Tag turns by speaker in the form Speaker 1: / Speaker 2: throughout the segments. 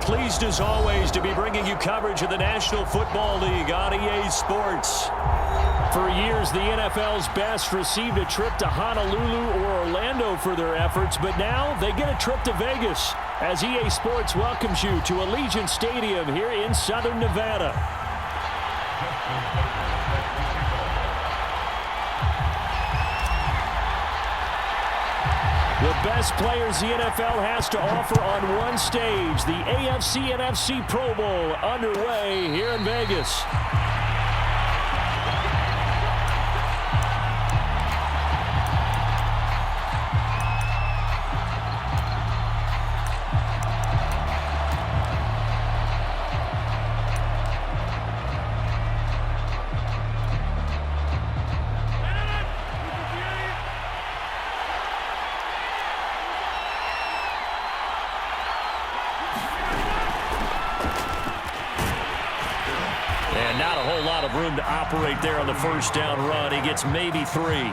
Speaker 1: Pleased as always to be bringing you coverage of the National Football League on EA Sports. For years, the NFL's best received a trip to Honolulu or Orlando for their efforts, but now they get a trip to Vegas as EA Sports welcomes you to Allegiant Stadium here in Southern Nevada. The best players the NFL has to offer on one stage, the AFC-NFC Pro Bowl underway here in Vegas. And not a whole lot of room to operate there on the first down run. He gets maybe 3.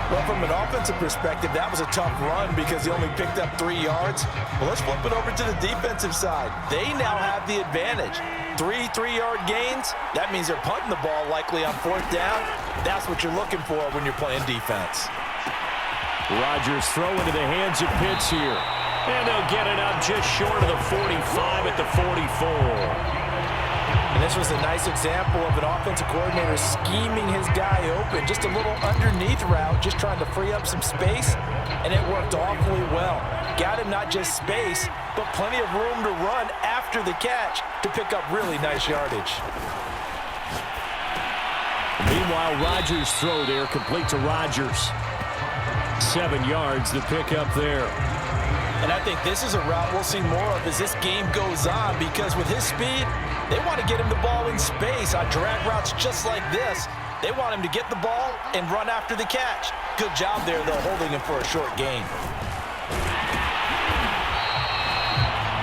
Speaker 2: Well, from an offensive perspective, that was a tough run because he only picked up 3 yards. Well, let's flip it over to the defensive side. They now have the advantage. 3 3-yard gains. That means they're punting the ball likely on 4th down. That's what you're looking for when you're playing defense.
Speaker 1: Rodgers throw into the hands of Pitts here. And they'll get it up just short of the 45 at the 44.
Speaker 2: And this was a nice example of an offensive coordinator scheming his guy open. Just a little underneath route, just trying to free up some space, and it worked awfully well. Got him not just space, but plenty of room to run after the catch to pick up really nice yardage.
Speaker 1: Meanwhile, Rodgers' throw there, complete to Rodgers. 7 yards, the pickup there.
Speaker 2: And I think this is a route we'll see more of as this game goes on, because with his speed, they want to get him the ball in space on drag routes just like this. They want him to get the ball and run after the catch. Good job there, though, holding him for a short gain.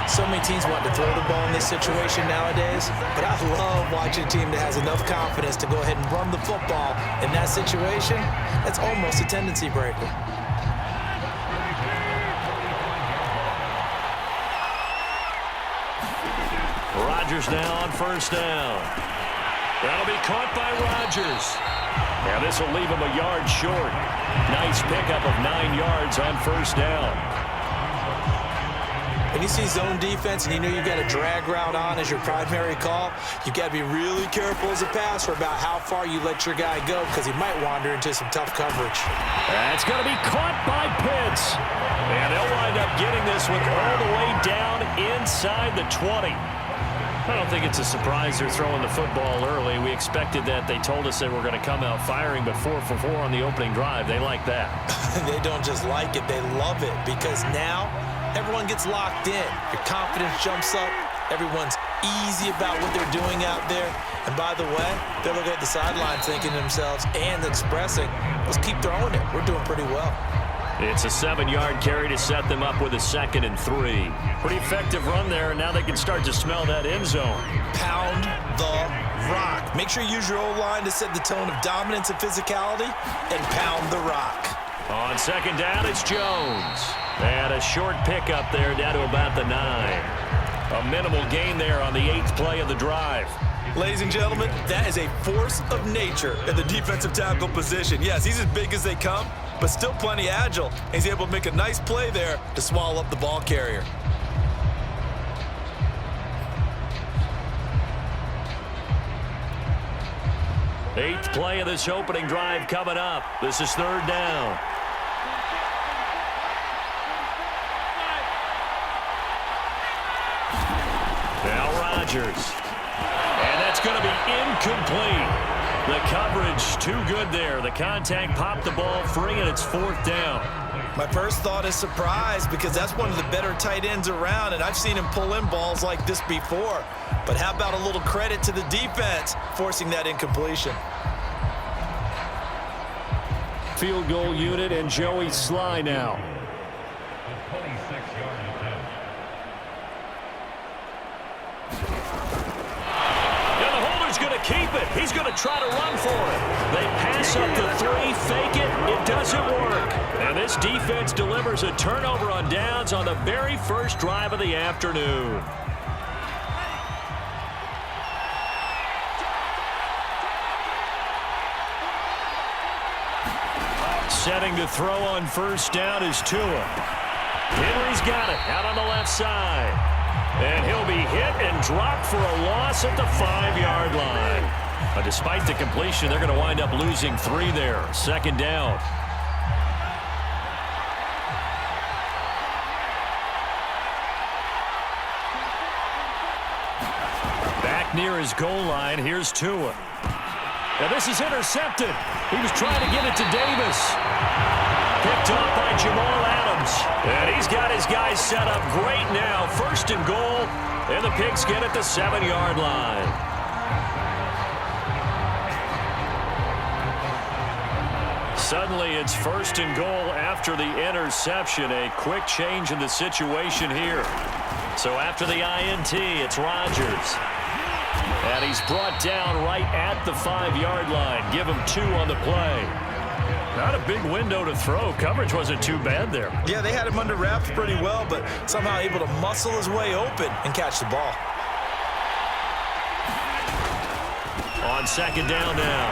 Speaker 2: So many teams want to throw the ball in this situation nowadays, but I love watching a team that has enough confidence to go ahead and run the football in that situation. That's almost a tendency breaker.
Speaker 1: Rodgers now on first down. That'll be caught by Rodgers. Now this will leave him a yard short. Nice pickup of 9 yards on first down.
Speaker 2: When you see zone defense and you know you've got a drag route on as your primary call, you've got to be really careful as a passer about how far you let your guy go, because he might wander into some tough coverage.
Speaker 1: That's going to be caught by Pitts. And they'll wind up getting this one all the way down inside the 20. I don't think it's a surprise they're throwing the football early. We expected that. They told us they were going to come out firing, but 4 for 4 on the opening drive. They like that.
Speaker 2: They don't just like it, they love it, because now everyone gets locked in. Your confidence jumps up. Everyone's easy about what they're doing out there. And by the way, they're looking at the sideline thinking to themselves and expressing, let's keep throwing it. We're doing pretty well.
Speaker 1: It's a 7-yard carry to set them up with a 2nd and 3. Pretty effective run there, and now they can start to smell that end zone.
Speaker 2: Pound the rock. Make sure you use your O-line to set the tone of dominance and physicality, and pound the rock.
Speaker 1: On 2nd down, it's Jones. And a short pickup there down to about the 9. A minimal gain there on the 8th play of the drive.
Speaker 2: Ladies and gentlemen, that is a force of nature in the defensive tackle position. Yes, he's as big as they come, but still plenty agile. He's able to make a nice play there to swallow up the ball carrier.
Speaker 1: Eighth play of this opening drive coming up. This is 3rd down. Now Rodgers. And that's going to be incomplete. The coverage too good there. The contact popped the ball free, and it's 4th down.
Speaker 2: My first thought is surprise, because that's one of the better tight ends around, and I've seen him pull in balls like this before. But how about a little credit to the defense forcing that incompletion?
Speaker 1: Field goal unit and Joey Sly now. And the holder's going to keep it. He's going to try to run for it. They pass up the 3, fake it. It doesn't work. And this defense delivers a turnover on downs on the very first drive of the afternoon. Setting to throw on first down is Tua. Henry's got it out on the left side. And he'll be hit and dropped for a loss at the 5-yard line. But despite the completion, they're going to wind up losing 3 there. Second down. Back near his goal line, here's Tua. Now this is intercepted. He was trying to get it to Davis. Picked off by Jamal Adams. And he's got his guys set up great now. First and goal. And the Pigs get at the 7-yard line. Suddenly it's first and goal after the interception. A quick change in the situation here. So after the INT, it's Rodgers. And he's brought down right at the 5-yard line. Give him 2 on the play. Not a big window to throw. Coverage wasn't too bad there.
Speaker 2: Yeah, they had him under wraps pretty well, but somehow able to muscle his way open and catch the ball.
Speaker 1: On second down now,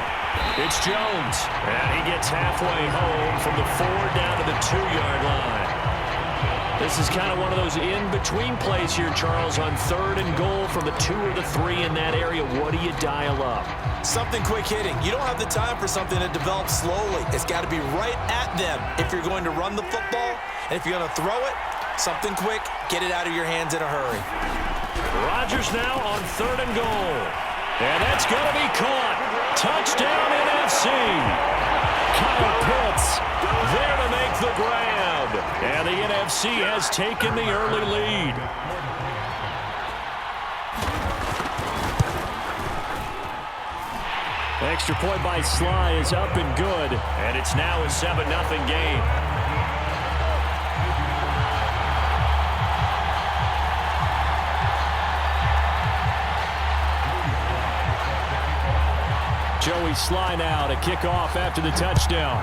Speaker 1: it's Jones. And he gets halfway home from the 4 down to the 2-yard line. This is kind of one of those in-between plays here, Charles, on third and goal from the 2 or the 3 in that area. What do you dial up?
Speaker 2: Something quick hitting. You don't have the time for something that develops slowly. It's got to be right at them if you're going to run the football. And if you're going to throw it, something quick, get it out of your hands in a hurry.
Speaker 1: Rodgers now on third and goal. And that's going to be caught. Touchdown NFC. Kyle Pitts there to make the grab. And the NFC has taken the early lead. Extra point by Sly is up and good. And it's now a 7-0 game. Joey Sly now to kick off after the touchdown.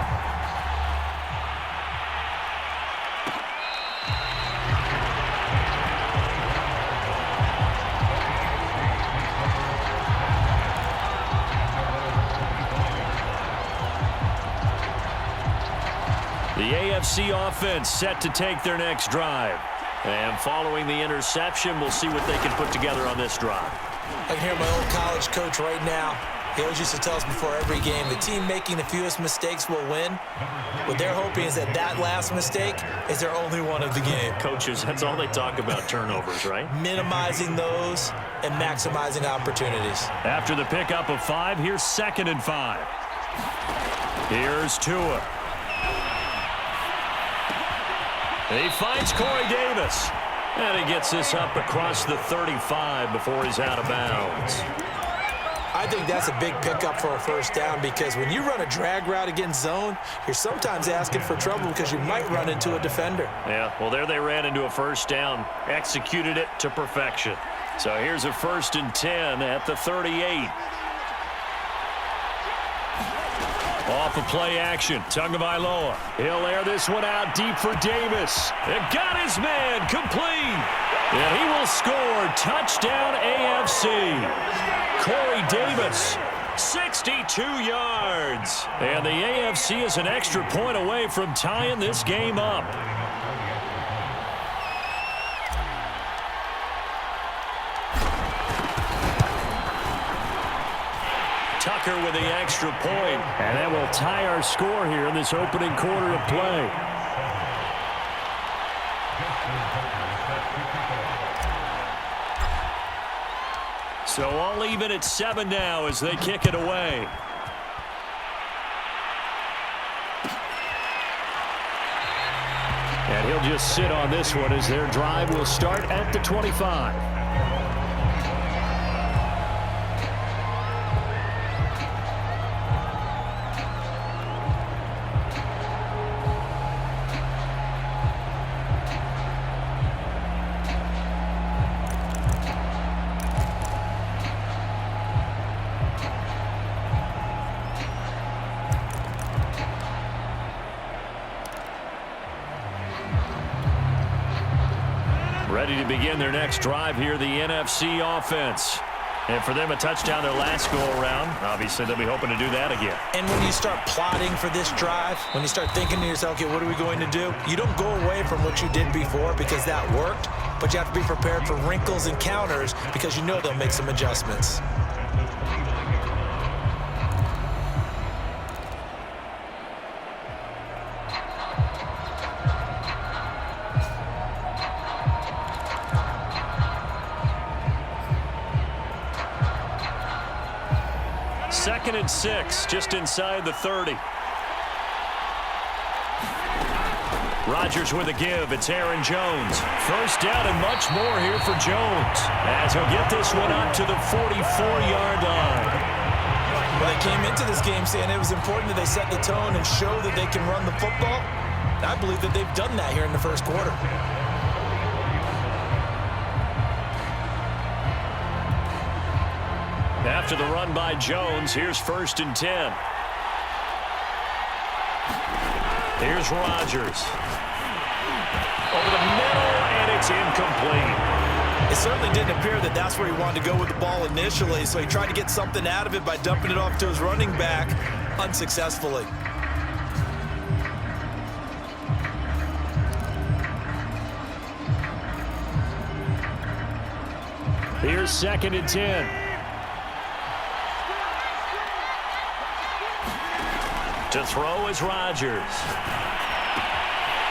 Speaker 1: The AFC offense set to take their next drive. And following the interception, we'll see what they can put together on this drive.
Speaker 2: I can hear my old college coach right now. He always used to tell us before every game, the team making the fewest mistakes will win. What they're hoping is that that last mistake is their only one of the game.
Speaker 1: Coaches, that's all they talk about, turnovers, right?
Speaker 2: Minimizing those and maximizing opportunities.
Speaker 1: After the pickup of 5, here's 2nd and 5. Here's Tua. He finds Corey Davis. And he gets this up across the 35 before he's out of bounds.
Speaker 2: I think that's a big pickup for a first down because when you run a drag route against zone, you're sometimes asking for trouble because you might run into a defender.
Speaker 1: Yeah, well, there they ran into a first down, executed it to perfection. So here's a 1st and 10 at the 38. Off of play action, Tagovailoa. He'll air this one out deep for Davis. And got his man complete. And he will score. Touchdown AFC. Corey Davis, 62 yards. And the AFC is an extra point away from tying this game up. Tucker with the extra point. And that will tie our score here in this opening quarter of play. So all even at 7 now as they kick it away. And he'll just sit on this one as their drive will start at the 25. Ready to begin their next drive here, the NFC offense. And for them, a touchdown their last go-around. Obviously, they'll be hoping to do that again.
Speaker 2: And when you start plotting for this drive, when you start thinking to yourself, okay, what are we going to do? You don't go away from what you did before because that worked, but you have to be prepared for wrinkles and counters because you know they'll make some adjustments.
Speaker 1: Second and 6, just inside the 30. Rodgers with a give. It's Aaron Jones. First down and much more here for Jones, as he'll get this one up to the 44-yard line.
Speaker 2: Well, they came into this game saying it was important that they set the tone and show that they can run the football. I believe that they've done that here in the first quarter.
Speaker 1: After the run by Jones, here's 1st and 10. Here's Rodgers. Over the middle, and it's incomplete.
Speaker 2: It certainly didn't appear that that's where he wanted to go with the ball initially, so he tried to get something out of it by dumping it off to his running back unsuccessfully.
Speaker 1: Here's 2nd and 10. To throw is Rodgers.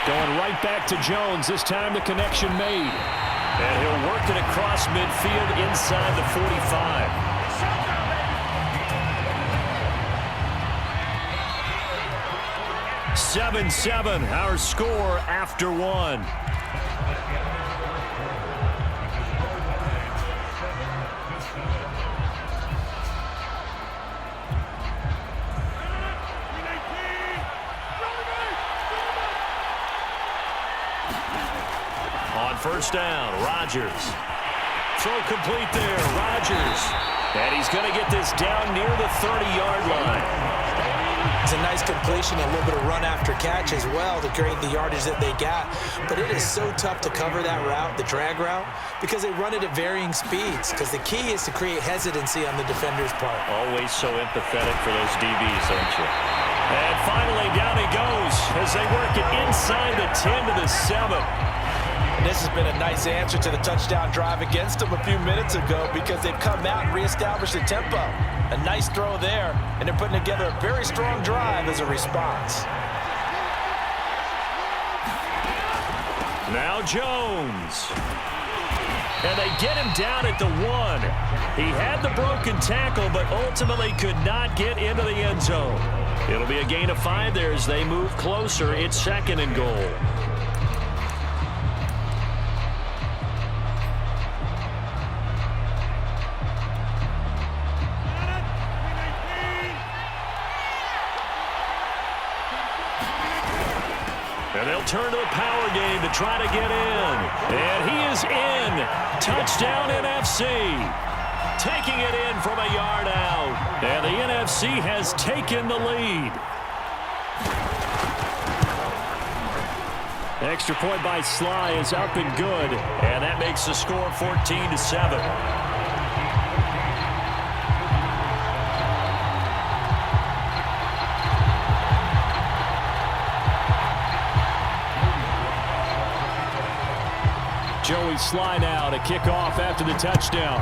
Speaker 1: Going right back to Jones. This time the connection made. And he'll work it across midfield inside the 45. Seven, our score after one. First down, Rodgers. Throw complete there, Rodgers. And he's going to get this down near the 30-yard line.
Speaker 2: It's a nice completion, a little bit of run after catch as well to create the yardage that they got. But it is so tough to cover that route, the drag route, because they run it at varying speeds. Because the key is to create hesitancy on the defender's part.
Speaker 1: Always so empathetic for those DBs, aren't you? And finally, down he goes as they work it inside the 10 to the 7.
Speaker 2: This has been a nice answer to the touchdown drive against them a few minutes ago because they've come out and reestablished the tempo. A nice throw there, and they're putting together a very strong drive as a response.
Speaker 1: Now Jones. And they get him down at the 1. He had the broken tackle, but ultimately could not get into the end zone. It'll be a gain of 5 there as they move closer. It's 2nd and goal. And they'll turn to the power game to try to get in. And he is in. Touchdown NFC. Taking it in from a yard out. And the NFC has taken the lead. Extra point by Sly is up and good. And that makes the score 14-7. Joey Sly now to kick off after the touchdown.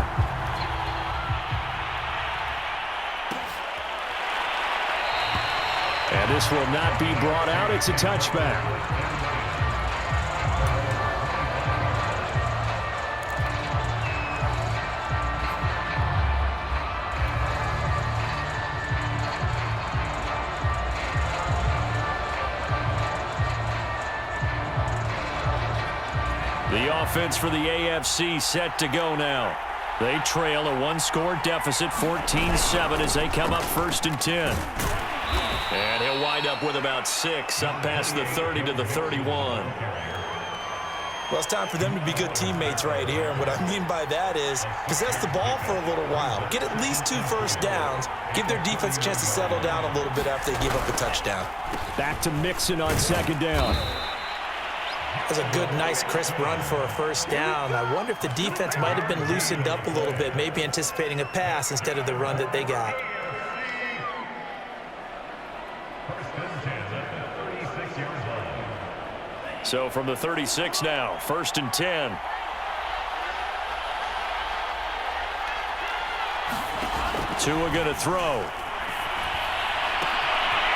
Speaker 1: And this will not be brought out. It's a touchback. The offense for the AFC set to go now. They trail a one-score deficit, 14-7, as they come up 1st and 10. And he'll wind up with about 6, up past the 30 to the 31.
Speaker 2: Well, it's time for them to be good teammates right here. And what I mean by that is possess the ball for a little while. Get at least 2 first downs. Give their defense a chance to settle down a little bit after they give up a touchdown.
Speaker 1: Back to Mixon on 2nd down.
Speaker 2: That's a good, nice, crisp run for a first down. I wonder if the defense might have been loosened up a little bit, maybe anticipating a pass instead of the run that they got.
Speaker 1: So from the 36 now, 1st and 10. Tua going to throw.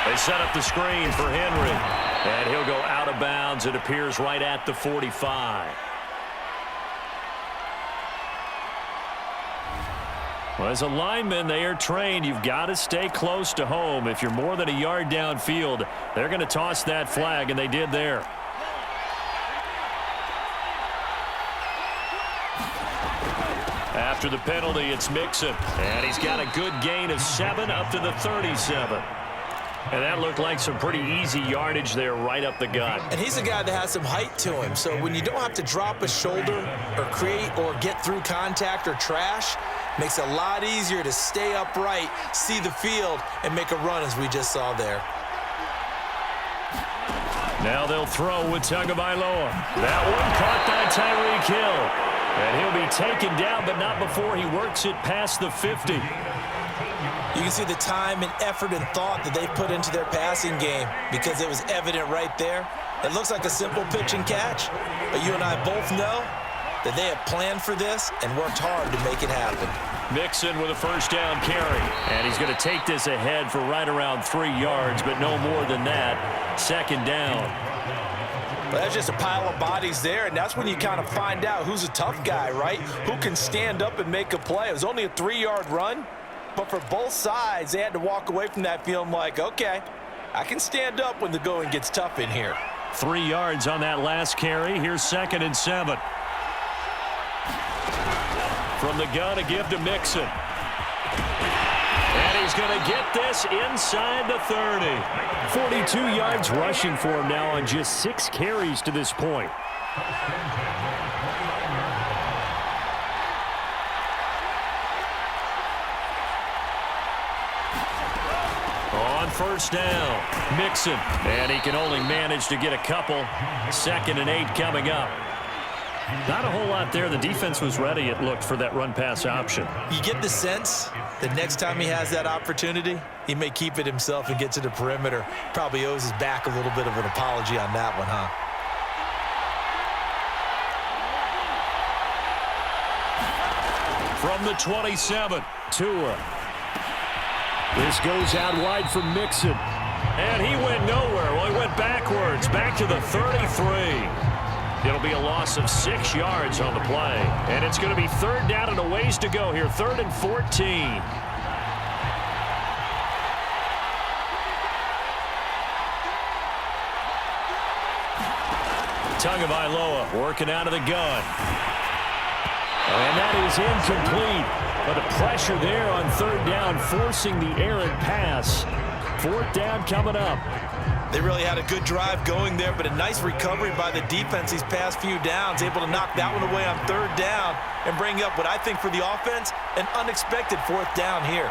Speaker 1: They set up the screen for Henry. And he'll go out of bounds. It appears right at the 45. Well, as a lineman, they are trained. You've got to stay close to home. If you're more than a yard downfield, they're going to toss that flag, and they did there. After the penalty, it's Mixon. And he's got a good gain of 7 up to the 37. And that looked like some pretty easy yardage there right up the gut.
Speaker 2: And he's a guy that has some height to him. So when you don't have to drop a shoulder or create or get through contact or trash, makes it a lot easier to stay upright, see the field, and make a run as we just saw there.
Speaker 1: Now they'll throw with Tagovailoa. That one caught by Tyreek Hill. And he'll be taken down, but not before he works it past the 50.
Speaker 2: You can see the time and effort and thought that they put into their passing game because it was evident right there. It looks like a simple pitch and catch, but you and I both know that they have planned for this and worked hard to make it happen.
Speaker 1: Mixon with a first down carry, and he's going to take this ahead for right around 3 yards, but no more than that. 2nd down.
Speaker 2: But that's just a pile of bodies there, and that's when you kind of find out who's a tough guy, right? Who can stand up and make a play. It was only a 3-yard run, but for both sides, they had to walk away from that feeling like, okay, I can stand up when the going gets tough in here.
Speaker 1: 3 yards on that last carry. Here's 2nd and 7. From the gun, a give to Mixon. And he's going to get this inside the 30. 42 yards rushing for him now on just 6 carries to this point. On first down, Mixon. And he can only manage to get a couple. 2nd and 8 coming up. Not a whole lot there. The defense was ready, it looked, for that run-pass option.
Speaker 2: You get the sense that next time he has that opportunity, he may keep it himself and get to the perimeter. Probably owes his back a little bit of an apology on that one, huh?
Speaker 1: From the 27, Tua. This goes out wide for Mixon. And he went nowhere. Well, he went backwards, back to the 33. It'll be a loss of 6 yards on the play. And it's going to be 3rd down and a ways to go here. 3rd and 14. Tagovailoa working out of the gun. And that is incomplete. But the pressure there on 3rd down, forcing the errant pass. 4th down coming up.
Speaker 2: They really had a good drive going there, but a nice recovery by the defense these past few downs, able to knock that one away on 3rd down and bring up what I think for the offense, an unexpected 4th down here.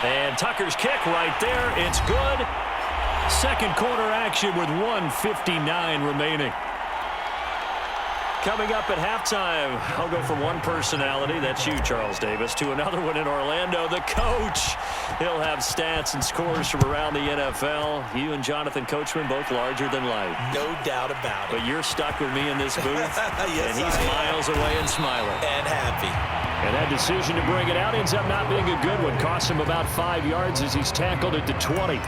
Speaker 1: And Tucker's kick right there. It's good. 2nd quarter action with 1:59 remaining. Coming up at halftime, I'll go from one personality, that's you, Charles Davis, to another one in Orlando, the coach. He'll have stats and scores from around the NFL. You and Jonathan Coachman, both larger than life.
Speaker 2: No doubt about it.
Speaker 1: But you're stuck with me in this booth,
Speaker 2: yes,
Speaker 1: and he's miles away and smiling.
Speaker 2: And happy.
Speaker 1: And that decision to bring it out ends up not being a good one. Cost him about 5 yards as he's tackled it to 20.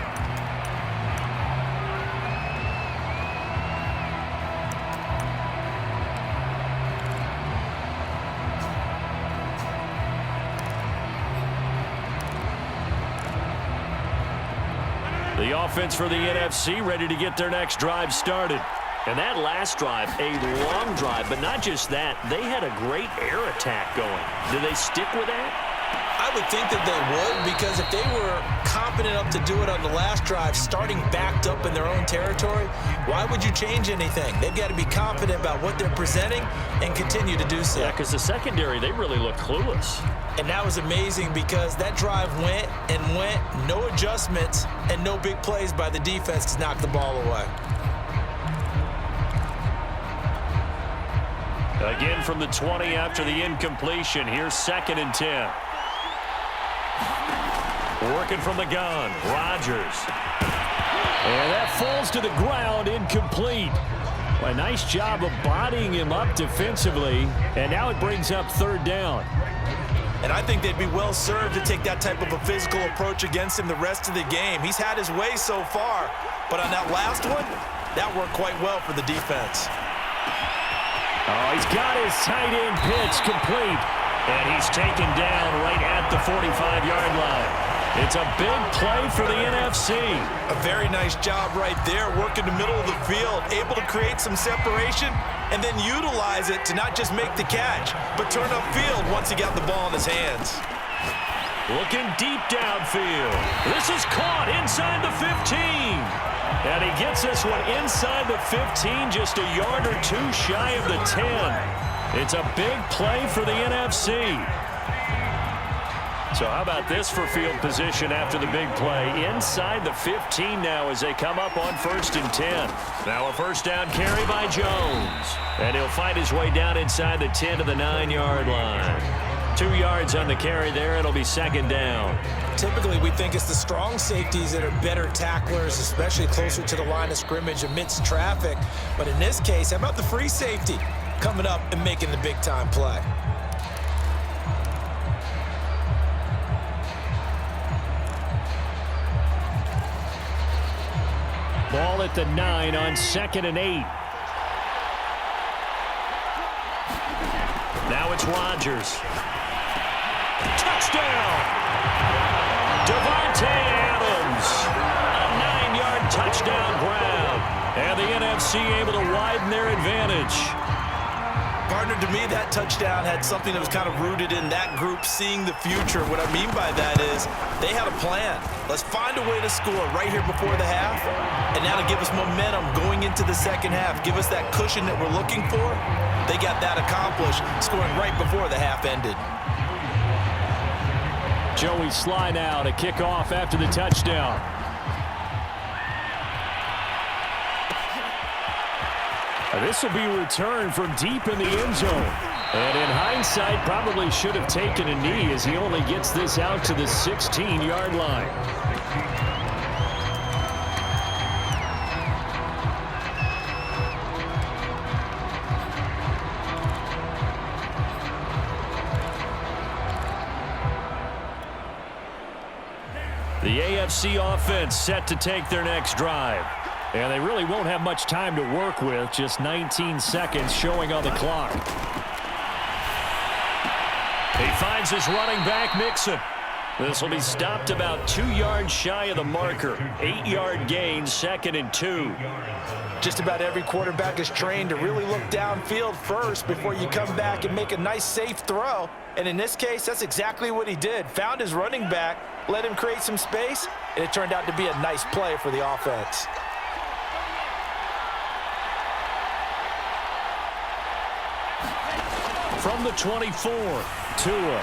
Speaker 1: The offense for the NFC ready to get their next drive started. And that last drive, a long drive, but not just that. They had a great air attack going. Do they stick with that?
Speaker 2: I I would think that they would, because if they were confident enough to do it on the last drive, starting backed up in their own territory, why would you change anything? They've got to be confident about what they're presenting and continue to do so.
Speaker 1: Yeah, because the secondary, they really look clueless.
Speaker 2: And that was amazing because that drive went and went, no adjustments, and no big plays by the defense to knock the ball away.
Speaker 1: Again from the 20 after the incompletion. Here's 2nd and 10. Working from the gun, Rodgers. And that falls to the ground, incomplete. A nice job of bodying him up defensively, and now it brings up 3rd down.
Speaker 2: And I think they'd be well served to take that type of a physical approach against him the rest of the game. He's had his way so far, but on that last one, that worked quite well for the defense.
Speaker 1: Oh, he's got his tight end pitch complete, and he's taken down right at the 45-yard line. It's a big play for the NFC.
Speaker 2: A very nice job right there, working the middle of the field, able to create some separation and then utilize it to not just make the catch, but turn upfield once he got the ball in his hands.
Speaker 1: Looking deep downfield. This is caught inside the 15. And he gets this one inside the 15, just a yard or two shy of the 10. It's a big play for the NFC. So how about this for field position after the big play? Inside the 15 now as they come up on 1st and 10. Now a 1st down carry by Jones. And he'll find his way down inside the 10 to the 9-yard line. 2 yards on the carry there. It'll be 2nd down.
Speaker 2: Typically, we think it's the strong safeties that are better tacklers, especially closer to the line of scrimmage amidst traffic. But in this case, how about the free safety coming up and making the big-time play?
Speaker 1: Ball at the 9 on 2nd and 8. Now it's Rodgers. Touchdown! Davante Adams. A 9-yard touchdown grab. And the NFC able to widen their advantage.
Speaker 2: Partner, to me, that touchdown had something that was kind of rooted in that group seeing the future. What I mean by that is they had a plan. Let's find a way to score right here before the half, and that'll give us momentum going into the second half. Give us that cushion that we're looking for. They got that accomplished, scoring right before the half ended.
Speaker 1: Joey Sly now to kick off after the touchdown. This will be returned from deep in the end zone. And in hindsight, probably should have taken a knee as he only gets this out to the 16-yard line. The AFC offense set to take their next drive. And they really won't have much time to work with, just 19 seconds showing on the clock. He finds his running back, Mixon. This will be stopped about 2 yards shy of the marker. 8-yard gain, 2nd and 2.
Speaker 2: Just about every quarterback is trained to really look downfield first before you come back and make a nice, safe throw. And in this case, that's exactly what he did. Found his running back, let him create some space, and it turned out to be a nice play for the offense.
Speaker 1: From the 24, Tua.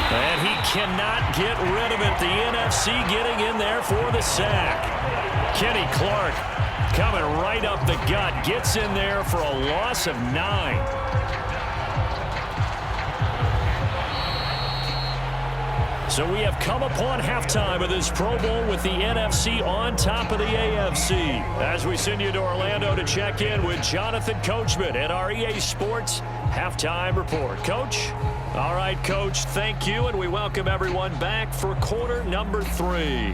Speaker 1: And he cannot get rid of it. The NFC getting in there for the sack. Kenny Clark coming right up the gut. Gets in there for a loss of 9. So we have come upon halftime of this Pro Bowl with the NFC on top of the AFC. As we send you to Orlando to check in with Jonathan Coachman at our EA Sports Halftime Report. Coach? All right, Coach, thank you, and we welcome everyone back for quarter number 3.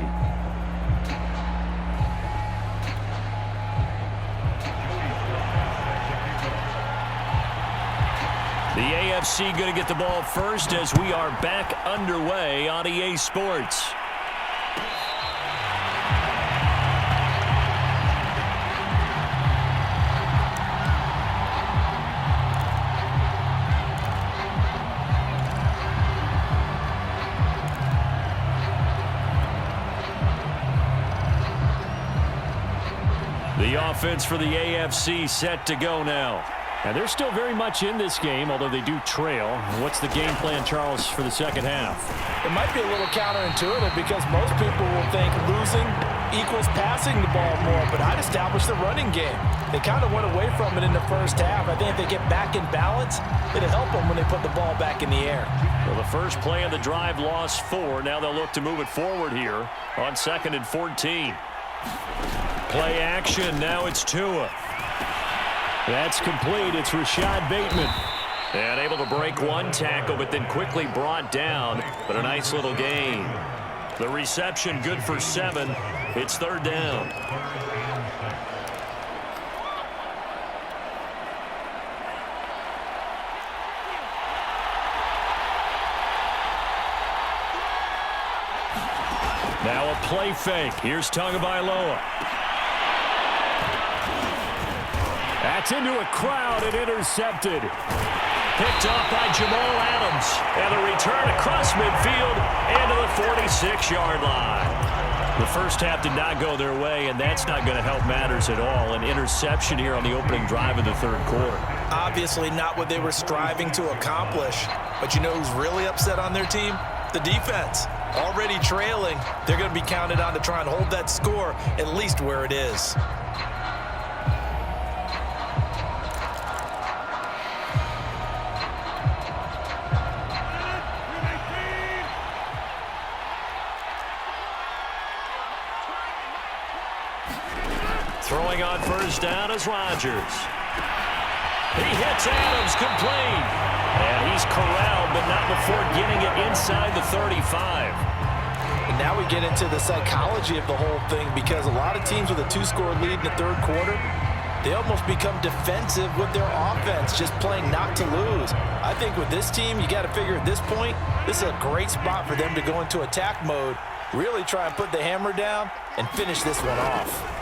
Speaker 1: The AFC going to get the ball first as we are back underway on EA Sports. The offense for the AFC set to go now. And they're still very much in this game, although they do trail. What's the game plan, Charles, for the second half?
Speaker 2: It might be a little counterintuitive because most people will think losing equals passing the ball more, but I'd establish the running game. They kind of went away from it in the first half. I think if they get back in balance, it'll help them when they put the ball back in the air.
Speaker 1: Well, the first play of the drive lost 4. Now they'll look to move it forward here on 2nd and 14. Play action. Now it's Tua. That's complete. It's Rashad Bateman. And able to break one tackle, but then quickly brought down. But a nice little gain. The reception good for 7. It's 3rd down. Now a play fake. Here's Tagovailoa. That's into a crowd and intercepted. Picked off by Jamal Adams. And a return across midfield and to the 46-yard line. The first half did not go their way, and that's not going to help matters at all. An interception here on the opening drive of the 3rd quarter.
Speaker 2: Obviously not what they were striving to accomplish. But you know who's really upset on their team? The defense. Already trailing, they're going to be counted on to try and hold that score at least where it is.
Speaker 1: Throwing on 1st down is Rodgers. He hits Adams complete. And he's corralled, but not before getting it inside the 35.
Speaker 2: And now we get into the psychology of the whole thing, because a lot of teams with a 2-score lead in the 3rd quarter, they almost become defensive with their offense, just playing not to lose. I think with this team, you got to figure at this point, this is a great spot for them to go into attack mode, really try and put the hammer down and finish this one off.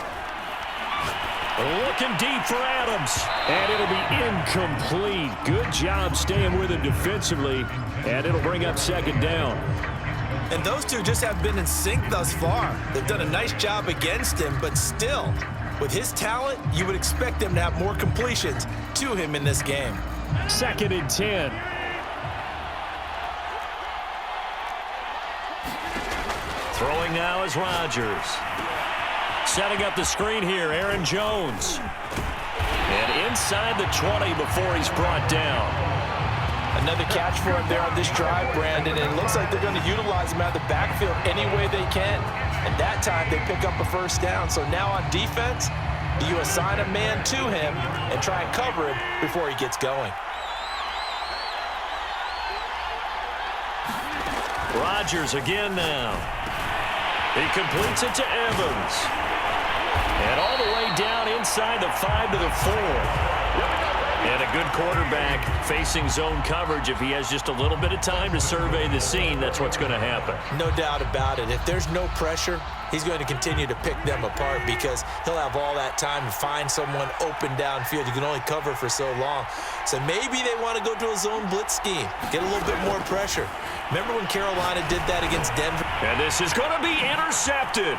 Speaker 1: Looking deep for Adams, and it'll be incomplete. Good job staying with him defensively, and it'll bring up 2nd down.
Speaker 2: And those two just have been in sync thus far. They've done a nice job against him, but still, with his talent, you would expect them to have more completions to him in this game.
Speaker 1: 2nd and 10. Throwing now is Rodgers. Setting up the screen here, Aaron Jones. And inside the 20 before he's brought down.
Speaker 2: Another catch for him there on this drive, Brandon, and it looks like they're going to utilize him out of the backfield any way they can. And that time they pick up a 1st down. So now on defense, do you assign a man to him and try and cover him before he gets going?
Speaker 1: Rodgers again now. He completes it to Evans. And all the way down inside the 5 to the 4. And a good quarterback facing zone coverage. If he has just a little bit of time to survey the scene, that's what's going to happen.
Speaker 2: No doubt about it. If there's no pressure, he's going to continue to pick them apart because he'll have all that time to find someone open downfield. You can only cover for so long. So maybe they want to go to a zone blitz scheme, get a little bit more pressure. Remember when Carolina did that against Denver?
Speaker 1: And this is going to be intercepted.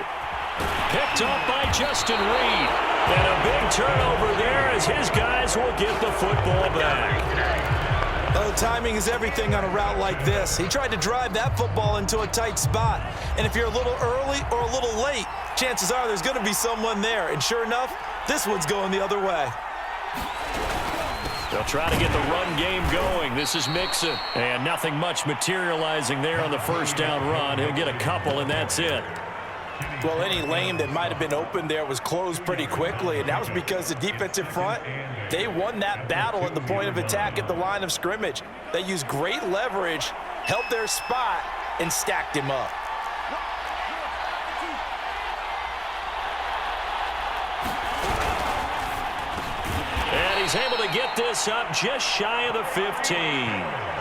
Speaker 1: Picked up by Justin Reed. And a big turnover there as his guys will get the football back.
Speaker 2: Oh, timing is everything on a route like this. He tried to drive that football into a tight spot. And if you're a little early or a little late, chances are there's going to be someone there. And sure enough, this one's going the other way.
Speaker 1: They'll try to get the run game going. This is Mixon. And nothing much materializing there on the 1st down run. He'll get a couple, and that's it.
Speaker 2: Well, any lane that might have been open there was closed pretty quickly, and that was because the defensive front, they won that battle at the point of attack at the line of scrimmage. They used great leverage, held their spot, and stacked him up.
Speaker 1: And he's able to get this up just shy of the 15.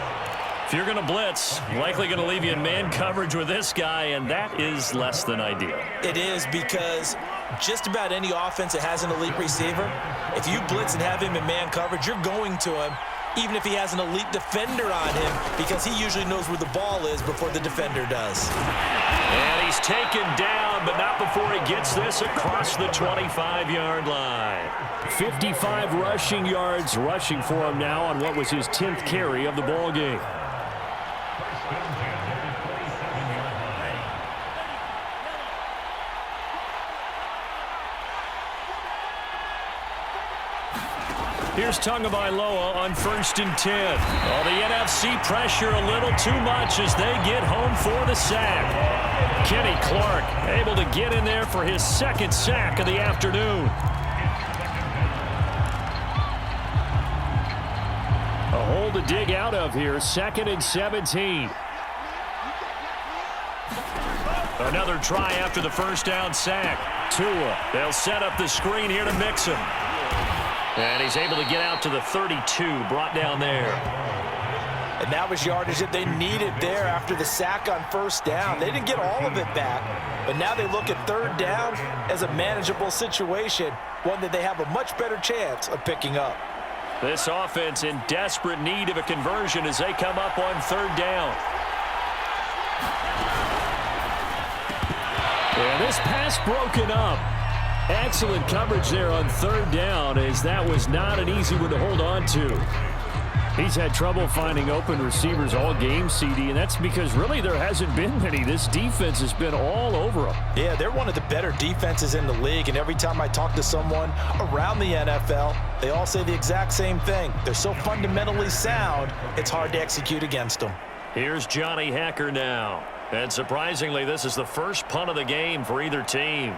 Speaker 1: If you're going to blitz, likely going to leave you in man coverage with this guy, and that is less than ideal.
Speaker 2: It is, because just about any offense that has an elite receiver, if you blitz and have him in man coverage, you're going to him even if he has an elite defender on him, because he usually knows where the ball is before the defender does.
Speaker 1: And he's taken down, but not before he gets this across the 25-yard line. 55 rushing yards rushing for him now on what was his 10th carry of the ball game. Here's Tagovailoa on 1st and 10. Oh, the NFC pressure a little too much as they get home for the sack. Kenny Clark able to get in there for his 2nd sack of the afternoon. A hole to dig out of here. 2nd and 17. Another try after the 1st down sack. Tua, they'll set up the screen here to mix him. And he's able to get out to the 32, brought down there.
Speaker 2: And that was yardage that they needed there after the sack on 1st down. They didn't get all of it back, but now they look at 3rd down as a manageable situation, one that they have a much better chance of picking up.
Speaker 1: This offense in desperate need of a conversion as they come up on 3rd down. And this pass broken up. Excellent coverage there on 3rd down, as that was not an easy one to hold on to. He's had trouble finding open receivers all game, CD, and that's because really there hasn't been many. This defense has been all over them.
Speaker 2: Yeah, they're one of the better defenses in the league, and every time I talk to someone around the NFL, they all say the exact same thing. They're so fundamentally sound, it's hard to execute against them.
Speaker 1: Here's Johnny Hacker now. And surprisingly, this is the first punt of the game for either team.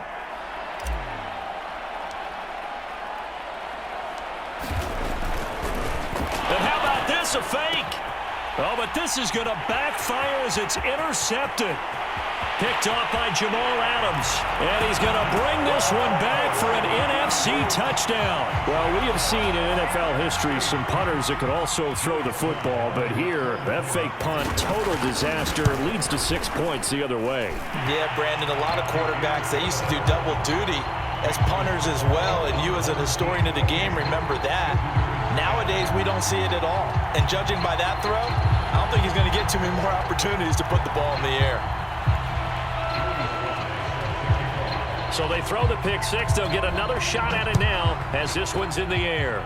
Speaker 1: A fake. Oh, but this is going to backfire as it's intercepted. Picked off by Jamal Adams. And he's going to bring this one back for an NFC touchdown. Well, we have seen in NFL history some punters that could also throw the football, but here, that fake punt, total disaster, leads to 6 points the other way.
Speaker 2: Yeah, Brandon, a lot of quarterbacks, they used to do double duty as punters as well, and you as an historian of the game remember that. Nowadays, we don't see it at all. And judging by that throw, I don't think he's going to get too many more opportunities to put the ball in the air.
Speaker 1: So they throw the pick six. They'll get another shot at it now as this one's in the air.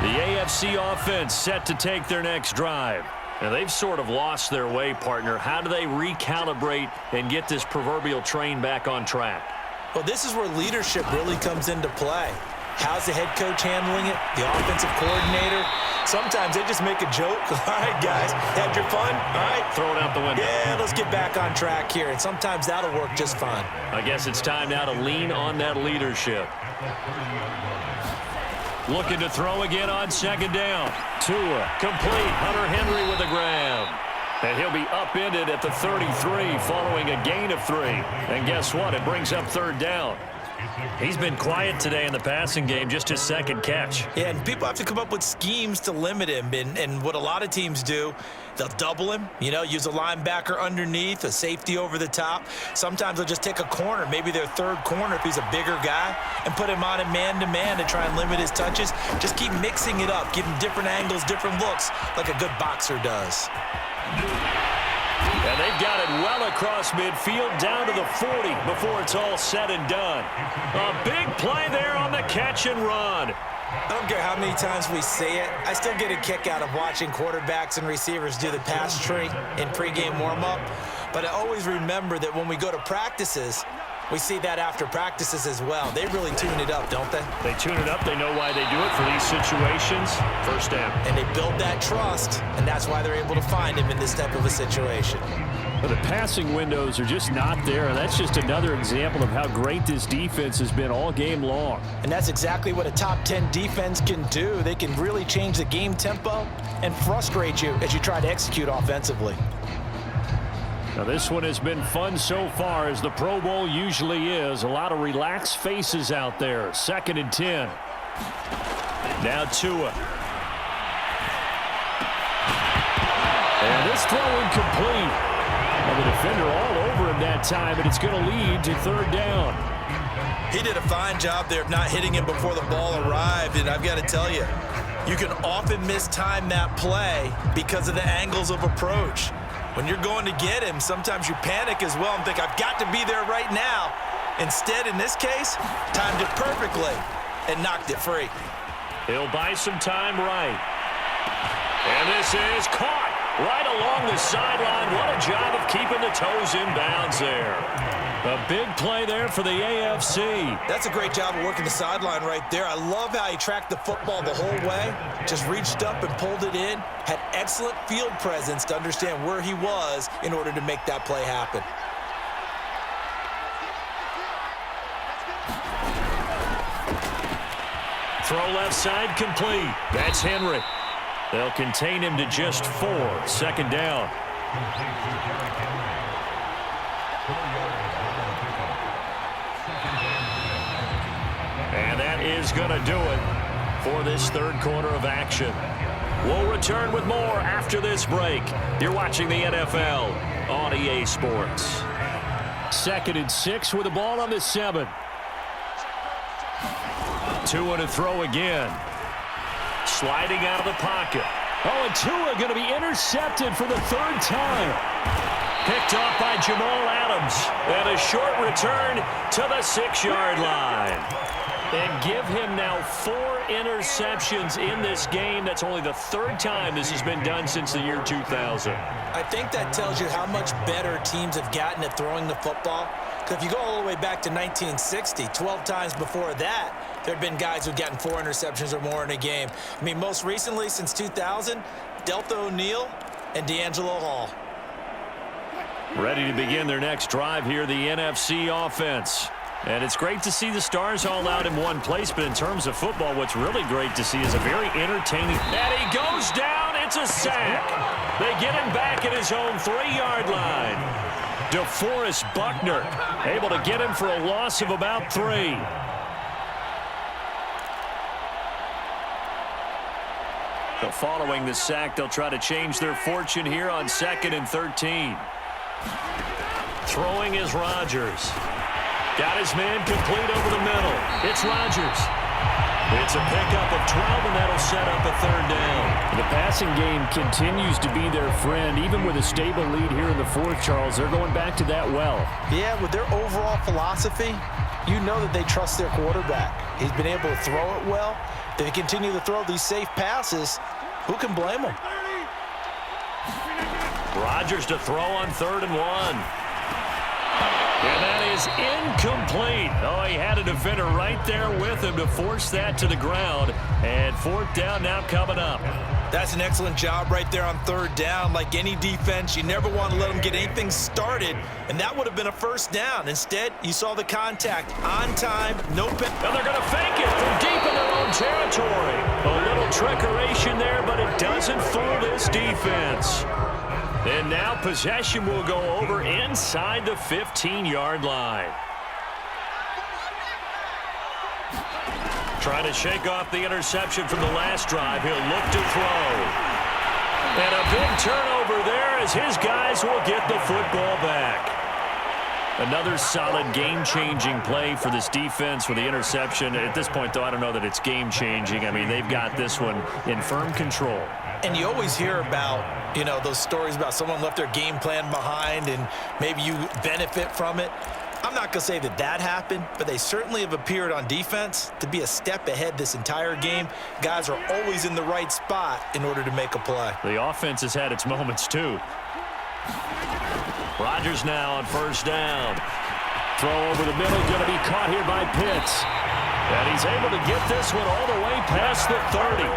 Speaker 1: The AFC offense set to take their next drive. Now, they've sort of lost their way, partner. How do they recalibrate and get this proverbial train back on track?
Speaker 2: Well, this is where leadership really comes into play. How's the head coach handling it? The offensive coordinator? Sometimes they just make a joke. All right, guys, had your fun? All right.
Speaker 1: Throw it out the window.
Speaker 2: Yeah, let's get back on track here. And sometimes that'll work just fine.
Speaker 1: I guess it's time now to lean on that leadership. Looking to throw again on 2nd down. Tua, complete. Hunter Henry with a grab. And he'll be upended at the 33 following a gain of 3. And guess what? It brings up 3rd down. He's been quiet today in the passing game, just his 2nd catch.
Speaker 2: Yeah, and people have to come up with schemes to limit him. And what a lot of teams do, they'll double him, use a linebacker underneath, a safety over the top. Sometimes they'll just take a corner, maybe their 3rd corner if he's a bigger guy, and put him on a man-to-man to try and limit his touches. Just keep mixing it up, give him different angles, different looks, like a good boxer does.
Speaker 1: And they've got it well across midfield down to the 40 before it's all said and done. A big play there on the catch and run.
Speaker 2: I don't care how many times we say it, I still get a kick out of watching quarterbacks and receivers do the pass tree in pregame warm-up. But I always remember that when we go to practices, we see that after practices as well. They really tune it up, don't they?
Speaker 1: They tune it up. They know why they do it for these situations. 1st down.
Speaker 2: And they build that trust, and that's why they're able to find him in this type of a situation.
Speaker 1: Well, the passing windows are just not there, and that's just another example of how great this defense has been all game long.
Speaker 2: And that's exactly what a top 10 defense can do. They can really change the game tempo and frustrate you as you try to execute offensively.
Speaker 1: Now, this one has been fun so far, as the Pro Bowl usually is. A lot of relaxed faces out there. 2nd and 10. Now Tua. this throw incomplete. And the defender all over him that time, and it's going to lead to third down.
Speaker 2: He did a fine job there of not hitting him before the ball arrived, and I've got to tell you, you can often mistime that play because of the angles of approach. When you're going to get him, sometimes you panic as well and think, I've got to be there right now. Instead, in this case, timed it perfectly and knocked it free.
Speaker 1: He'll buy some time right. And this is caught right along the sideline. What a job of keeping the toes in bounds there. A big play there for the AFC.
Speaker 2: That's a great job of working the sideline right there. I love how he tracked the football the whole way. Just reached up and pulled it in. Had excellent field presence to understand where he was in order to make that play happen.
Speaker 1: Throw left side complete. That's Henry. They'll contain him to just 4. Second down. And that is going to do it for this third quarter of action. We'll return with more after this break. You're watching the NFL on EA Sports. 2nd and 6 with the ball on the 7. 2 to throw again. Sliding out of the pocket. Oh, and Tua going to be intercepted for the 3rd time. Picked off by Jamal Adams. And a short return to the 6-yard line. And give him now 4 interceptions in this game. That's only the 3rd time this has been done since the year 2000.
Speaker 2: I think that tells you how much better teams have gotten at throwing the football. Because if you go all the way back to 1960, 12 times before that, there have been guys who've gotten 4 interceptions or more in a game. I mean, most recently, since 2000, Delta O'Neal and D'Angelo Hall.
Speaker 1: Ready to begin their next drive here, the NFC offense. And it's great to see the stars all out in one place, but in terms of football, what's really great to see is a very entertaining. And he goes down. It's a sack. They get him back at his own 3-yard line. DeForest Buckner able to get him for a loss of about 3. So following the sack, they'll try to change their fortune here on 2nd and 13. Throwing is Rodgers. Got his man complete over the middle. It's Rodgers. It's a pickup of 12, and that'll set up a 3rd down.
Speaker 3: The passing game continues to be their friend. Even with a stable lead here in the 4th, Charles, they're going back to that well.
Speaker 2: Yeah, with their overall philosophy, you know that they trust their quarterback. He's been able to throw it well. If they continue to throw these safe passes, who can blame them?
Speaker 1: Rodgers to throw on 3rd and 1. And that is incomplete. Oh, he had a defender right there with him to force that to the ground. And 4th down now coming up.
Speaker 2: That's an excellent job right there on 3rd down. Like any defense, you never want to let them get anything started. And that would have been a 1st down. Instead, you saw the contact on time, no pen.
Speaker 1: And they're going to fake it from deep in their own territory. A little trickeration there, but it doesn't fool this defense. And now possession will go over inside the 15-yard line. Trying to shake off the interception from the last drive. He'll look to throw. And a big turnover there as his guys will get the football back. Another solid game-changing play for this defense with the interception. At this point, though, I don't know that it's game-changing. I mean, they've got this one in firm control.
Speaker 2: And you always hear about, you know, those stories about someone left their game plan behind and maybe you benefit from it. I'm not going to say that that happened, but they certainly have appeared on defense to be a step ahead this entire game. Guys are always in the right spot in order to make a play.
Speaker 1: The offense has had its moments, too. Rodgers now on 1st down. Throw over the middle, going to be caught here by Pitts. And he's able to get this one all the way past the 30.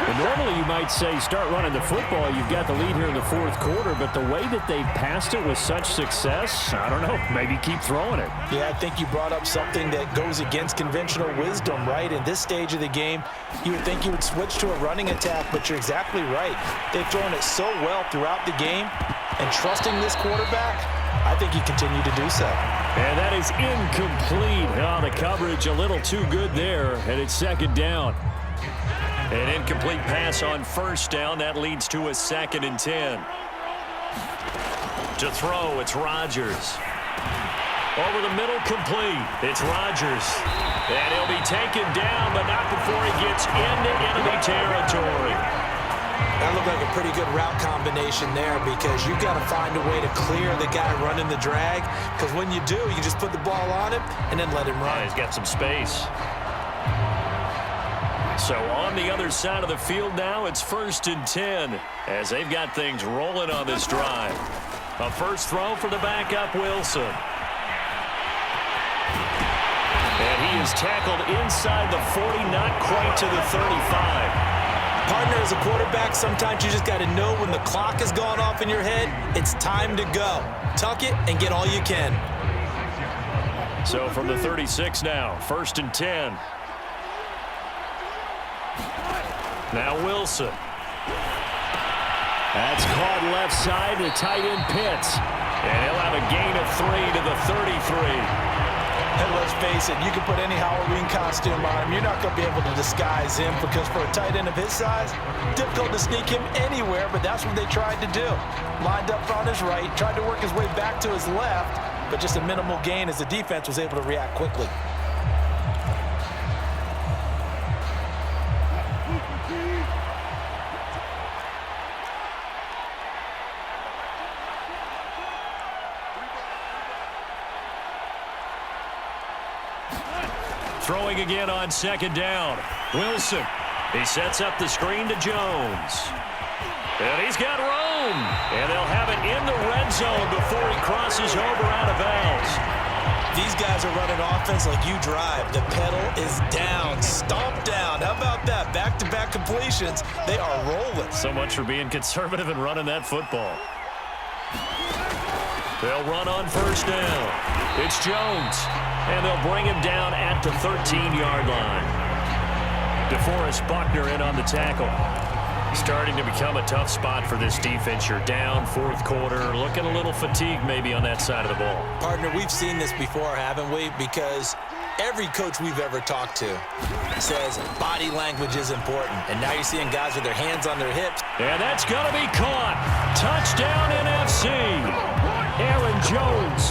Speaker 3: Well, normally you might say start running the football. You've got the lead here in the 4th quarter, but the way that they've passed it with such success, I don't know, maybe keep throwing it.
Speaker 2: Yeah, I think you brought up something that goes against conventional wisdom, right? In this stage of the game, you would think you would switch to a running attack, but you're exactly right. They've thrown it so well throughout the game, and trusting this quarterback, I think you continue to do so.
Speaker 1: And that is incomplete. Oh, the coverage a little too good there, and it's 2nd down. An incomplete pass on 1st down. That leads to a 2nd and 10. To throw, it's Rodgers. Over the middle, complete. It's Rodgers. And he'll be taken down, but not before he gets into enemy territory.
Speaker 2: That looked like a pretty good route combination there because you've got to find a way to clear the guy running the drag, because when you do, you just put the ball on him and then let him run.
Speaker 1: Yeah, he's got some space. So on the other side of the field now, it's 1st and 10 as they've got things rolling on this drive. A first throw for the backup, Wilson. And he is tackled inside the 40, not quite to the 35.
Speaker 2: Partner, as a quarterback, sometimes you just got to know when the clock has gone off in your head, it's time to go. Tuck it and get all you can.
Speaker 1: So from the 36 now, 1st and 10. Now Wilson. That's caught left side to tight end Pitts. And he'll have a gain of 3 to the 33.
Speaker 2: And let's face it, you can put any Halloween costume on him. You're not going to be able to disguise him because for a tight end of his size, difficult to sneak him anywhere, but that's what they tried to do. Lined up on his right, tried to work his way back to his left, but just a minimal gain as the defense was able to react quickly.
Speaker 1: Throwing again on 2nd down. Wilson. He sets up the screen to Jones. And he's got room. And they'll have it in the red zone before he crosses over out of bounds.
Speaker 2: These guys are running offense like you drive. The pedal is down, stomped down. How about that? Back-to-back completions. They are rolling.
Speaker 1: So much for being conservative and running that football. They'll run on 1st down. It's Jones. And they'll bring him down at the 13-yard line. DeForest Buckner in on the tackle. Starting to become a tough spot for this defense. You're down 4th quarter, looking a little fatigued maybe on that side of the ball.
Speaker 2: Partner, we've seen this before, haven't we? Because every coach we've ever talked to says body language is important. And now you're seeing guys with their hands on their hips.
Speaker 1: And that's going to be caught. Touchdown NFC. Aaron Jones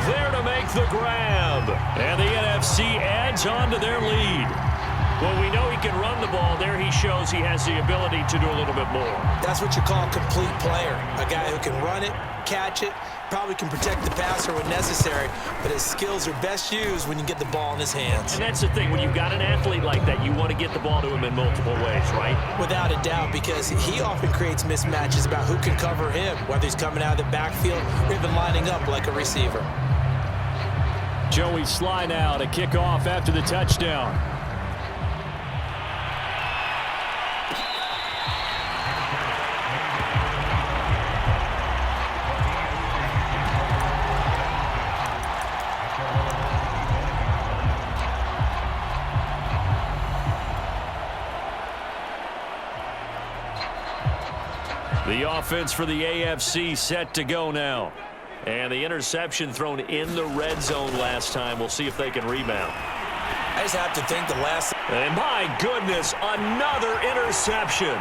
Speaker 1: there to make the grab. And the NFC adds on to their lead. Well, we know he can run the ball. There he shows he has the ability to do a little bit more.
Speaker 2: That's what you call a complete player. A guy who can run it, catch it, probably can protect the passer when necessary, but his skills are best used when you get the ball in his hands.
Speaker 1: And that's the thing. When you've got an athlete like that, you want to get the ball to him in multiple ways, right?
Speaker 2: Without a doubt, because he often creates mismatches about who can cover him, whether he's coming out of the backfield or even lining up like a receiver.
Speaker 1: Joey Sly now to kick off after the touchdown. The offense for the AFC set to go now. And the interception thrown in the red zone last time. We'll see if they can rebound.
Speaker 2: I just have to think the last...
Speaker 1: And my goodness, another interception.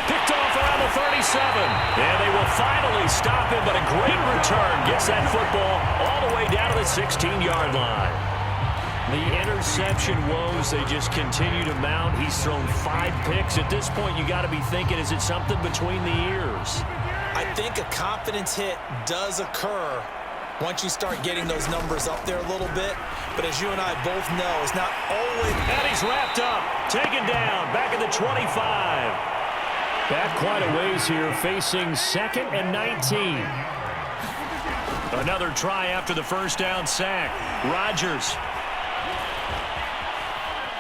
Speaker 1: Picked off around the 37. And they will finally stop him, but a great return gets that football all the way down to the 16-yard line. The interception woes, they just continue to mount. He's thrown 5 picks. At this point, you got to be thinking, is it something between the ears?
Speaker 2: I think a confidence hit does occur once you start getting those numbers up there a little bit. But as you and I both know, it's not always...
Speaker 1: And he's wrapped up, taken down, back at the 25. Back quite a ways here, facing 2nd and 19. Another try after the first down sack. Rodgers.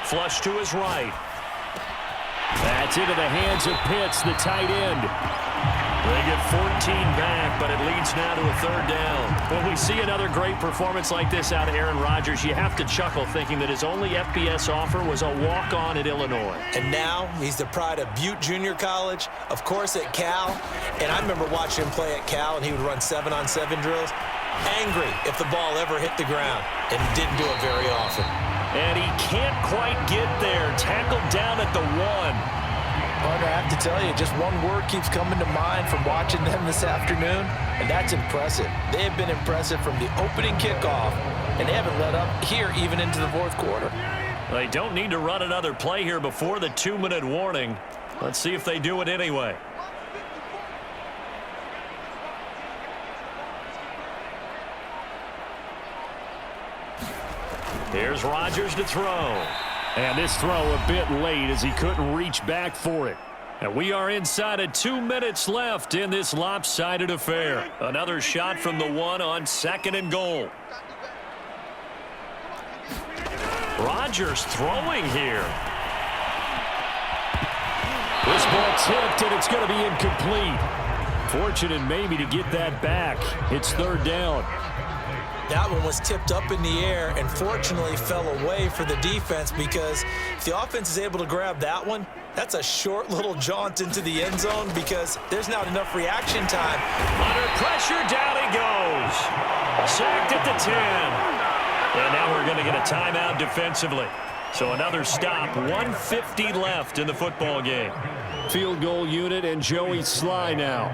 Speaker 1: Flush to his right. That's into the hands of Pitts, the tight end. They get 14 back, but it leads now to a 3rd down. When we see another great performance like this out of Aaron Rodgers, you have to chuckle thinking that his only FBS offer was a walk-on at Illinois.
Speaker 2: And now he's the pride of Butte Junior College, of course at Cal. And I remember watching him play at Cal, and he would run 7-on-7 drills. Angry if the ball ever hit the ground, and didn't do it very often.
Speaker 1: And he can't quite get there. Tackled down at the 1.
Speaker 2: Hunter, I have to tell you, just one word keeps coming to mind from watching them this afternoon, and that's impressive. They have been impressive from the opening kickoff, and they haven't let up here even into the fourth quarter.
Speaker 1: They don't need to run another play here before the 2-minute warning. Let's see if they do it anyway. Here's Rodgers to throw. And this throw a bit late as he couldn't reach back for it. And we are inside of 2 minutes left in this lopsided affair. Another shot from the 1 on 2nd and goal. Rodgers throwing here. This ball tipped, and it's going to be incomplete. Fortunate maybe to get that back. It's 3rd down.
Speaker 2: That one was tipped up in the air and fortunately fell away for the defense, because if the offense is able to grab that one, that's a short little jaunt into the end zone because there's not enough reaction time.
Speaker 1: Under pressure, down he goes. Sacked at the 10. And now we're going to get a timeout defensively. So another stop, 1:50 left in the football game. Field goal unit and Joey Sly now.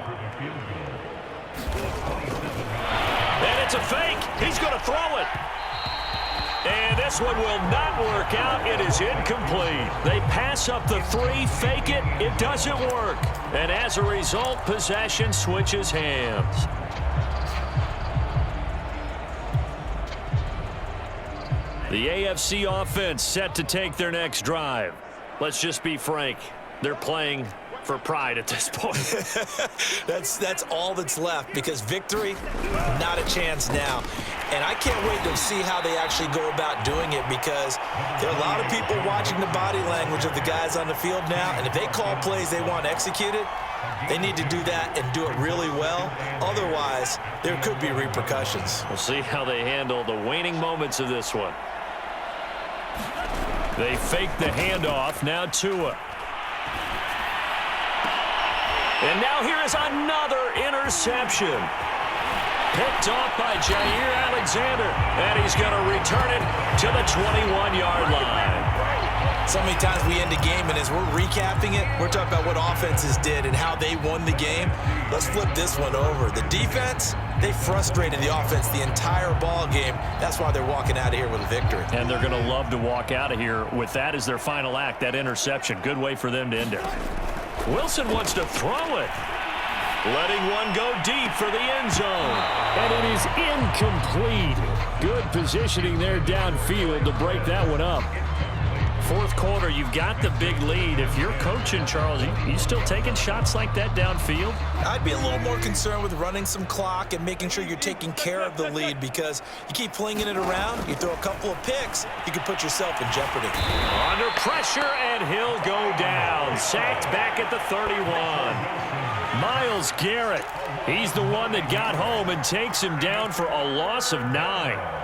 Speaker 1: And it's a fake. He's going to throw it. And this one will not work out. It is incomplete. They pass up the 3, fake it. It doesn't work. And as a result, possession switches hands. The AFC offense set to take their next drive. Let's just be frank. They're playing for pride at this point.
Speaker 2: That's all that's left, because victory, not a chance now. And I can't wait to see how they actually go about doing it, because there are a lot of people watching the body language of the guys on the field now, and if they call plays they want executed, they need to do that and do it really well. Otherwise, there could be repercussions.
Speaker 1: We'll see how they handle the waning moments of this one. They fake the handoff. Now Tua. And now here is another interception. Picked off by Jair Alexander. And he's going to return it to the 21-yard line.
Speaker 2: So many times we end a game, and as we're recapping it, we're talking about what offenses did and how they won the game. Let's flip this one over. The defense, they frustrated the offense the entire ball game. That's why they're walking out of here with a victory.
Speaker 1: And they're going to love to walk out of here with that as their final act, that interception. Good way for them to end it. Wilson wants to throw it. Letting one go deep for the end zone. And it is incomplete. Good positioning there downfield to break that one up. Fourth quarter, you've got the big lead. If you're coaching, Charles, you still taking shots like that downfield?
Speaker 2: I'd be a little more concerned with running some clock and making sure you're taking care of the lead, because you keep flinging it around, you throw a couple of picks, you can put yourself in jeopardy.
Speaker 1: Under pressure, and he'll go down. Sacked back at the 31. Myles Garrett, he's the one that got home and takes him down for a loss of 9.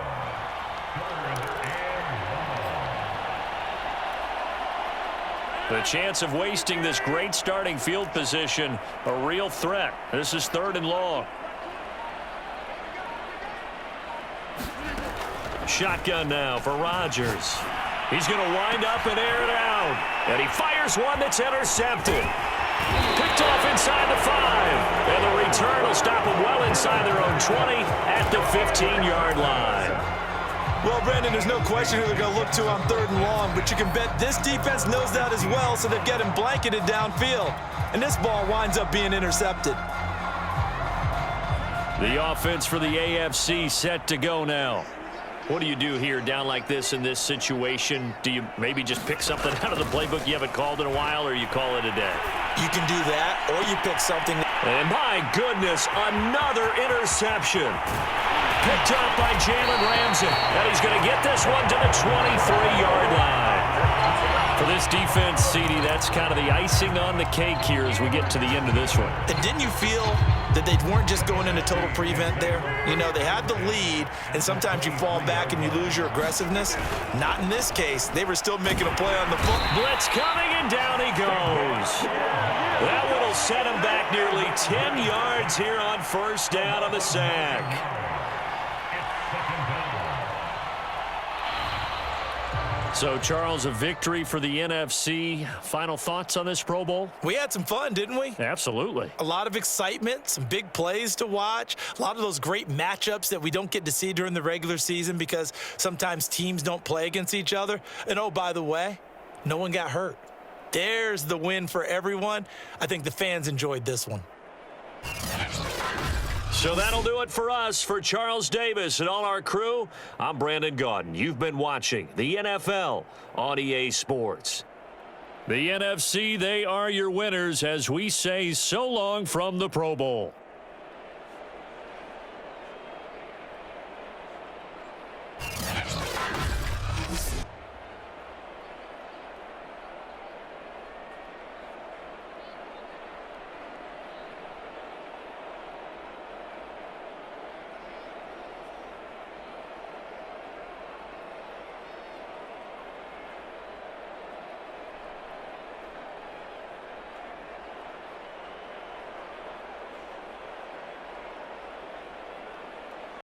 Speaker 1: The chance of wasting this great starting field position, a real threat. This is 3rd and long. Shotgun now for Rodgers. He's going to wind up and air it out. And he fires one that's intercepted. Picked off inside the 5. And the return will stop him well inside their own 20 at the 15-yard line.
Speaker 2: Well, Brandon, there's no question who they're going to look to on 3rd and long, but you can bet this defense knows that as well, so they've got him blanketed downfield. And this ball winds up being intercepted.
Speaker 1: The offense for the AFC set to go now. What do you do here down like this in this situation? Do you maybe just pick something out of the playbook you haven't called in a while, or you call it a day?
Speaker 2: You can do that, or you pick something.
Speaker 1: And my goodness, another interception. Picked up by Jalen Ramsey. And he's going to get this one to the 23-yard line. For this defense, CD, that's kind of the icing on the cake here as we get to the end of this one.
Speaker 2: And didn't you feel that they weren't just going into total prevent there? You know, they had the lead, and sometimes you fall back and you lose your aggressiveness. Not in this case. They were still making a play on the foot.
Speaker 1: Blitz coming, and down he goes. That one will set him back nearly 10 yards here on 1st down on the sack. So, Charles, a victory for the NFC. Final thoughts on this Pro Bowl?
Speaker 2: We had some fun, didn't we?
Speaker 1: Absolutely.
Speaker 2: A lot of excitement, some big plays to watch, a lot of those great matchups that we don't get to see during the regular season because sometimes teams don't play against each other. And, oh, by the way, no one got hurt. There's the win for everyone. I think the fans enjoyed this one.
Speaker 1: So that'll do it for us. For Charles Davis and all our crew, I'm Brandon Gaudin. You've been watching the NFL on EA Sports. The NFC, they are your winners as we say so long from the Pro Bowl.